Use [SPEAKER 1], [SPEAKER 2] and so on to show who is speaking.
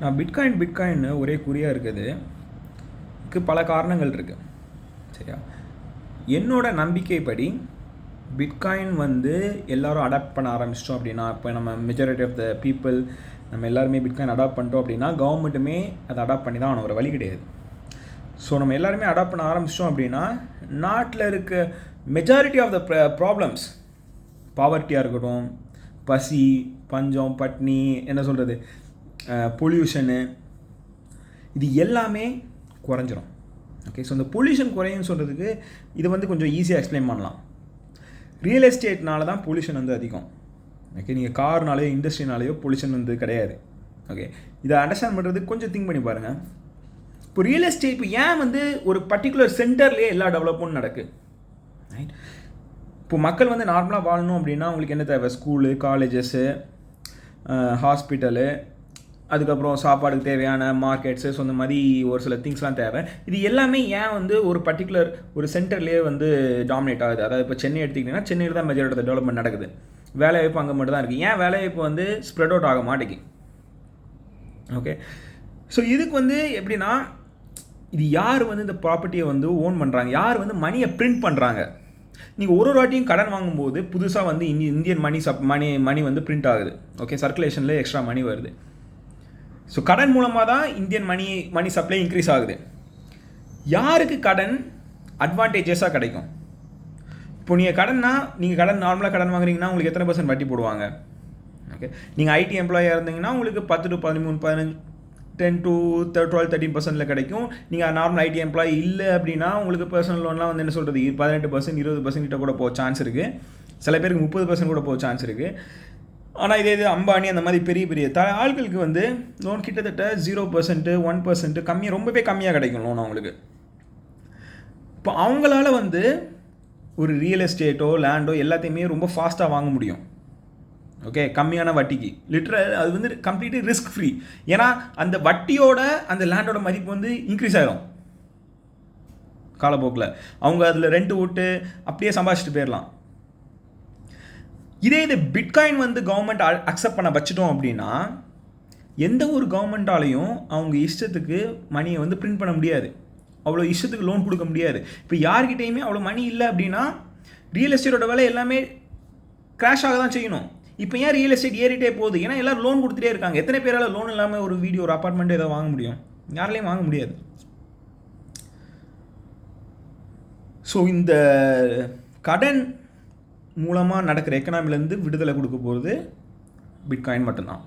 [SPEAKER 1] நான் பிட்காயின் ஒரே குறியாக இருக்குது. இதுக்கு பல காரணங்கள் இருக்குது. சரியா? என்னோட நம்பிக்கைப்படி பிட்காயின் வந்து எல்லோரும் அடாப்ட் பண்ண ஆரம்பிச்சிட்டோம் அப்படின்னா, இப்போ நம்ம மெஜாரிட்டி ஆஃப் த பீப்புள் நம்ம எல்லாருமே பிட்காயின் அடாப்ட் பண்ணிட்டோம் அப்படின்னா, கவர்மெண்ட்டுமே அதை அடாப்ட் பண்ணி தான் ஒரு வழி கிடையாது. ஸோ நம்ம எல்லாருமே அடாப்ட் பண்ண ஆரம்பிச்சிட்டோம் அப்படின்னா, நாட்டில் இருக்க மெஜாரிட்டி ஆஃப் த ப்ராப்ளம்ஸ், பாவர்ட்டியாக இருக்கட்டும், பசி, பஞ்சம், பட்னி, என்ன சொல்கிறது, பொல்யூஷனு, இது எல்லாமே குறைஞ்சிரும். ஓகே, ஸோ இந்த பொல்யூஷன் குறையுன்னு சொல்கிறதுக்கு இது வந்து கொஞ்சம் ஈஸியாக எக்ஸ்பிளைன் பண்ணலாம். ரியல் எஸ்டேட்னால தான் பொல்யூஷன் வந்து அதிகம். ஓகே, நீங்கள் கார்னாலேயோ இண்டஸ்ட்ரினாலேயோ பொல்யூஷன் வந்து கிடையாது. ஓகே, இதை அண்டர்ஸ்டாண்ட் பண்ணுறதுக்கு கொஞ்சம் திங்க் பண்ணி பாருங்கள். இப்போ ரியல் எஸ்டேட் இப்போ ஏன் வந்து ஒரு பர்டிகுலர் சென்டர்லேயே எல்லா டெவலப்மெண்ட் நடக்குது? ரைட். இப்போ மக்கள் வந்து நார்மலாக வாழணும் அப்படின்னா உங்களுக்கு என்ன தேவை? ஸ்கூலு, காலேஜஸ்ஸு, ஹாஸ்பிட்டலு, அதுக்கப்புறம் சாப்பாடுக்கு தேவையான மார்க்கெட்ஸு, ஸோ இந்த மாதிரி ஒரு சில திங்ஸ்லாம் தேவை. இது எல்லாமே ஏன் வந்து ஒரு பர்டிகுலர் ஒரு சென்டர்லேயே வந்து டாமினேட் ஆகுது? அதாவது இப்போ சென்னை எடுத்துக்கிட்டிங்கன்னா சென்னையில் தான் மெஜாரிட்டி ஆஃப் டெவலப்மெண்ட் நடக்குது. வேலைவாய்ப்பு அங்கே மட்டும் தான் இருக்குது. ஏன் வேலைவாய்ப்பு வந்து ஸ்ப்ரெட் அவுட் ஆக மாட்டேங்குது? ஓகே, ஸோ இதுக்கு வந்து எப்படின்னா, இது யார் வந்து இந்த ப்ராப்பர்ட்டியை வந்து ஓன் பண்ணுறாங்க, யார் வந்து மணியை பிரிண்ட் பண்ணுறாங்க? நீங்கள் ஒரு வாட்டியும் கடன் வாங்கும்போது புதுசாக வந்து இந்தியன் மணி வந்து பிரிண்ட் ஆகுது. ஓகே, சர்க்குலேஷனில் எக்ஸ்ட்ரா மணி வருது. ஸோ கடன் மூலமாக தான் இந்தியன் மணி சப்ளை இன்க்ரீஸ் ஆகுது. யாருக்கு கடன் அட்வான்டேஜஸாக கிடைக்கும்? இப்போ நீங்கள் கடன் நார்மலாக கடன் வாங்குறீங்கன்னா உங்களுக்கு எத்தனை % வட்டி போடுவாங்க? ஓகே, நீங்கள் ஐடி எம்ப்ளாயாக இருந்தீங்கன்னா உங்களுக்கு 10 to 13, 15, 10 to 12, 13% கிடைக்கும். நீங்கள் நார்மல் ஐடி எம்ப்ளாயி இல்லை அப்படின்னா உங்களுக்கு பர்சனல் லோன்லாம் வந்து என்ன சொல்கிறது, 18%, 20% கிட்ட கூட போக சான்ஸ் இருக்குது. சில பேருக்கு 30% கூட போக சான்ஸ் இருக்குது. ஆனால் இது அம்பானி அந்த மாதிரி பெரிய ஆட்களுக்கு வந்து லோன் கிட்டத்தட்ட 0%, 1% கம்மியாக, ரொம்பவே கம்மியாக கிடைக்கும் லோன் அவங்களுக்கு. இப்போ அவங்களால வந்து ஒரு ரியல் எஸ்டேட்டோ லேண்டோ எல்லாத்தையுமே ரொம்ப ஃபாஸ்ட்டாக வாங்க முடியும். ஓகே, கம்மியான வட்டிக்கு. லிட்டரல் அது வந்து கம்ப்ளீட்லி ரிஸ்க் ஃப்ரீ. ஏன்னா அந்த வட்டியோட அந்த லேண்டோட மதிப்பு வந்து இன்க்ரீஸ் ஆகிடும் காலப்போக்கில். அவங்க அதில் ரெண்ட் விட்டு அப்படியே சம்பாதிச்சுட்டு போயிடலாம். இது பிட்காயின் வந்து கவர்மெண்ட் அக்செப்ட் பண்ண வச்சுட்டோம் அப்படின்னா, எந்த ஒரு கவர்மெண்ட்டாலையும் அவங்க இஷ்டத்துக்கு மணியை வந்து பிரிண்ட் பண்ண முடியாது, அவ்வளோ இஷ்டத்துக்கு லோன் கொடுக்க முடியாது. இப்போ யார்கிட்டையுமே அவ்வளோ மணி இல்லை அப்படின்னா ரியல் எஸ்டேட்டோட விலை எல்லாமே கிராஷ் ஆக தான் செய்யணும். இப்போ ஏன் ரியல் எஸ்டேட் ஏறிட்டே போகுது? ஏன்னா எல்லோரும் லோன் கொடுத்துட்டே இருக்காங்க. எத்தனை பேரால் லோன் இல்லாமல் ஒரு வீடியோ, ஒரு அப்பார்ட்மெண்ட் ஏதோ வாங்க முடியும்? யாராலையும் வாங்க முடியாது. ஸோ இந்த கடன் மூலமாக நடக்கிற எக்கனாமிலேருந்து விடுதலை கொடுக்க போகிறது பிட்காயின் மட்டும்தான்.